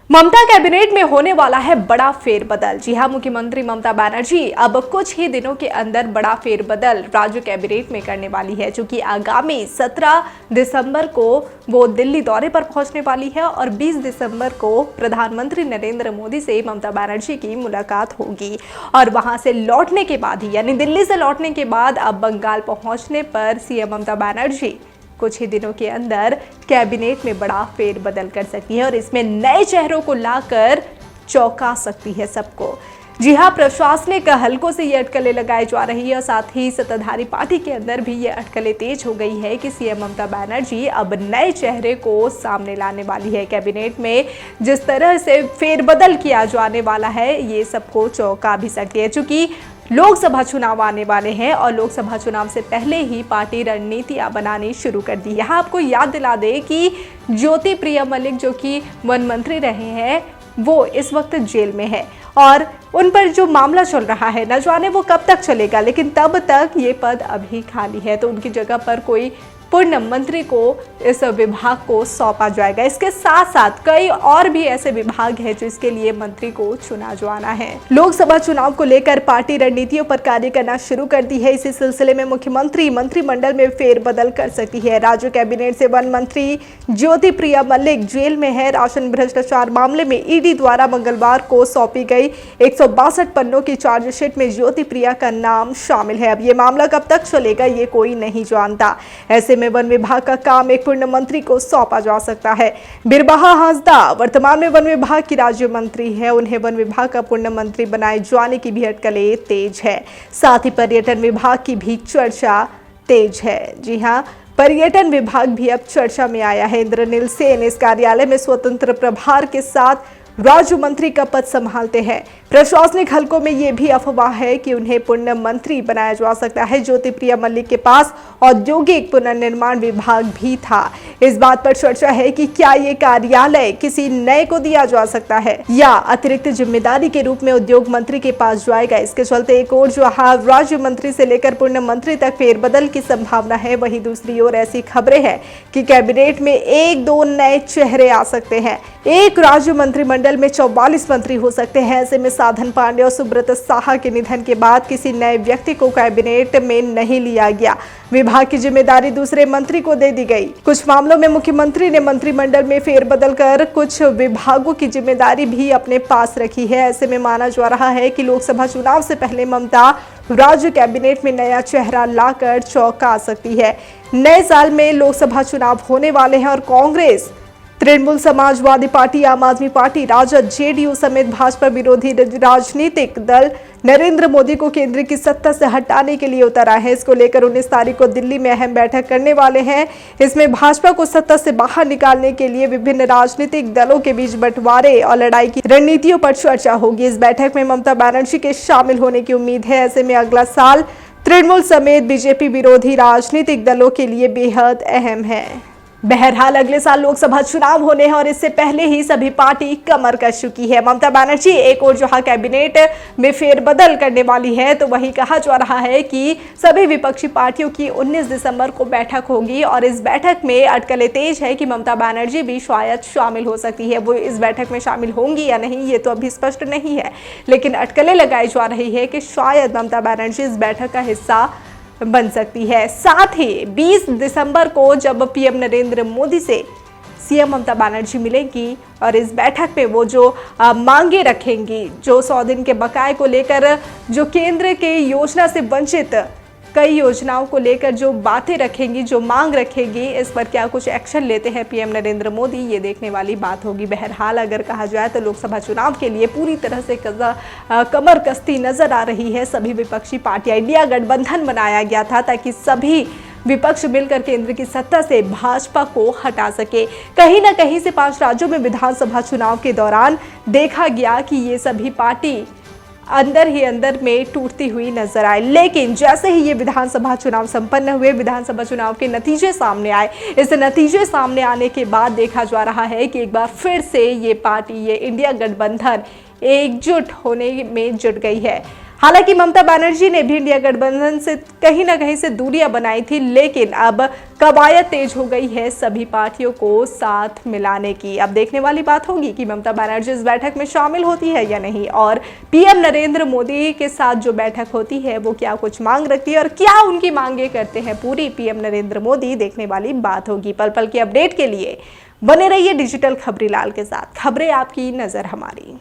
ममता cabinet में होने वाला है बड़ा फेरबदल। जी हां, मुख्यमंत्री ममता बनर्जी अब कुछ ही दिनों के अंदर बड़ा फेरबदल राज्य कैबिनेट में करने वाली है, क्योंकि आगामी 17 दिसंबर को वो दिल्ली दौरे पर पहुंचने वाली है और 20 दिसंबर को प्रधानमंत्री नरेंद्र मोदी से ममता बनर्जी की मुलाकात होगी। और वहां से लौटने के बाद ही, यानी दिल्ली से लौटने के बाद अब बंगाल पहुंचने पर सीएम ममता बनर्जी कुछ ही दिनों के अंदर कैबिनेट में बड़ा फेरबदल कर सकती है और इसमें नए चेहरों को लाकर चौंका सकती है सबको। जी हां, प्रशासनिक हलकों से ये अटकलें लगाई जा रही है और साथ ही सत्ताधारी पार्टी के अंदर भी ये अटकलें तेज हो गई है कि सीएम ममता बनर्जी अब नए चेहरे को सामने लाने वाली है। कैबिनेट में जिस तरह से फेरबदल किया जाने वाला है, ये सबको चौंका भी सकती है, क्योंकि लोकसभा चुनाव आने वाले हैं और लोकसभा चुनाव से पहले ही पार्टी रणनीतियां बनानी शुरू कर दी। यहाँ आपको याद दिला दें कि ज्योतिप्रिया मलिक, जो कि वन मंत्री रहे हैं, वो इस वक्त जेल में है और उन पर जो मामला चल रहा है न जाने वो कब तक चलेगा, लेकिन तब तक ये पद अभी खाली है, तो उनकी जगह पर कोई पूर्ण मंत्री को इस विभाग को सौंपा जाएगा। इसके साथ साथ कई और भी ऐसे विभाग हैं जो इसके लिए मंत्री को चुना जाना है। लोकसभा चुनाव को लेकर पार्टी रणनीतियों पर कार्य करना शुरू कर दी है। इसी सिलसिले में मुख्यमंत्री मंत्रिमंडल में फेरबदल कर सकती है। राज्य कैबिनेट से वन मंत्री ज्योतिप्रिया मलिक जेल में है। राशन भ्रष्टाचार मामले में ईडी द्वारा मंगलवार को सौंपी गई 162 पन्नों की चार्जशीट में ज्योतिप्रिया का नाम शामिल है। अब ये मामला कब तक चलेगा ये कोई नहीं जानता। ऐसे में वन विभाग का काम एक पूर्ण मंत्री को सौंपा जा सकता है। बिरबहा हांसदा वर्तमान में वन विभाग की राज्य मंत्री है, उन्हें वन विभाग का पूर्ण मंत्री बनाए जाने की भी अटकलें तेज है। साथ ही पर्यटन विभाग की भी चर्चा तेज है। जी हां, पर्यटन विभाग भी अब चर्चा में आया है। इंद्रनील सेन इस कार्यालय में स्वतंत्र प्रभार के साथ राज्य मंत्री का पद संभालते हैं। प्रशासनिक हलकों में यह भी अफवाह है कि उन्हें पूर्ण मंत्री बनाया जा सकता है। ज्योतिप्रिया मलिक के पास औद्योगिक पुनर्निर्माण विभाग भी था। इस बात पर चर्चा है कि क्या ये कार्यालय किसी नए को दिया जा सकता है या अतिरिक्त जिम्मेदारी के रूप में उद्योग मंत्री के पास जाएगा। इसके चलते एक और जहां राज्य मंत्री से लेकर पूर्ण मंत्री तक फेरबदल की संभावना है, वहीं दूसरी ओर ऐसी खबरें हैं कि कैबिनेट में 1-2 नए चेहरे आ सकते हैं। एक राज्य मंत्रिमंडल में 44 मंत्री हो सकते हैं। ऐसे में साधन पांडे और सुब्रत साहा के निधन के बाद किसी नए व्यक्ति को कैबिनेट में नहीं लिया गया। विभाग की जिम्मेदारी दूसरे मंत्री को दे दी गई। कुछ मामलों में मुख्यमंत्री ने मंत्रिमंडल में फेरबदल कर कुछ विभागों की जिम्मेदारी भी अपने पास रखी है। ऐसे में माना जा रहा है कि लोकसभा चुनाव से पहले ममता राज्य कैबिनेट में नया चेहरा लाकर चौंका सकती है। नए साल में लोकसभा चुनाव होने वाले हैं और कांग्रेस, तृणमूल समाजवादी पार्टी, आम आदमी पार्टी, राजद, जेडीयू समेत भाजपा विरोधी राजनीतिक दल नरेंद्र मोदी को केंद्र की सत्ता से हटाने के लिए उतर आए हैं। इसको लेकर 19 तारीख को दिल्ली में अहम बैठक करने वाले हैं। इसमें भाजपा को सत्ता से बाहर निकालने के लिए विभिन्न राजनीतिक दलों के बीच बंटवारे और लड़ाई की रणनीतियों पर चर्चा होगी। इस बैठक में ममता बनर्जी के शामिल होने की उम्मीद है। ऐसे में अगला साल तृणमूल समेत बीजेपी विरोधी राजनीतिक दलों के लिए बेहद अहम है। बहरहाल अगले साल लोकसभा चुनाव होने हैं और इससे पहले ही सभी पार्टी कमर कस चुकी है। ममता बनर्जी एक और जहां कैबिनेट में फेरबदल करने वाली है, तो वहीं कहा जा रहा है कि सभी विपक्षी पार्टियों की 19 दिसंबर को बैठक होगी और इस बैठक में अटकलें तेज है कि ममता बनर्जी भी शायद शामिल हो सकती है। वो इस बैठक में शामिल होंगी या नहीं ये तो अभी स्पष्ट नहीं है, लेकिन अटकलें लगाई जा रही है कि शायद ममता बनर्जी इस बैठक का हिस्सा बन सकती है। साथ ही 20 दिसंबर को जब पीएम नरेंद्र मोदी से सीएम ममता बनर्जी मिलेंगी और इस बैठक में वो जो मांगे रखेंगी, जो 100 दिन के बकाये को लेकर, जो केंद्र के योजना से वंचित कई योजनाओं को लेकर जो बातें रखेंगी, जो मांग रखेंगी, इस पर क्या कुछ एक्शन लेते हैं पीएम नरेंद्र मोदी, ये देखने वाली बात होगी। बहरहाल अगर कहा जाए तो लोकसभा चुनाव के लिए पूरी तरह से कमर कसती नजर आ रही है। सभी विपक्षी पार्टियां, इंडिया गठबंधन बनाया गया था ताकि सभी विपक्ष मिलकर केंद्र की सत्ता से भाजपा को हटा सके। कहीं ना कहीं से 5 राज्यों में विधानसभा चुनाव के दौरान देखा गया कि ये सभी पार्टी अंदर ही अंदर में टूटती हुई नजर आए, लेकिन जैसे ही ये विधानसभा चुनाव संपन्न हुए, विधानसभा चुनाव के नतीजे सामने आए, इस नतीजे सामने आने के बाद देखा जा रहा है कि एक बार फिर से ये पार्टी, ये इंडिया गठबंधन एकजुट होने में जुट गई है। हालांकि ममता बनर्जी ने भी इंडिया गठबंधन से कहीं ना कहीं से दूरियां बनाई थी, लेकिन अब कवायद तेज हो गई है सभी पार्टियों को साथ मिलाने की। अब देखने वाली बात होगी कि ममता बनर्जी इस बैठक में शामिल होती है या नहीं, और पीएम नरेंद्र मोदी के साथ जो बैठक होती है वो क्या कुछ मांग रखती है और क्या उनकी मांगे करते हैं पूरी पीएम नरेंद्र मोदी, देखने वाली बात होगी। पल पल की अपडेट के लिए बने रहिए डिजिटल खबरीलाल के साथ। खबरें आपकी, नजर हमारी।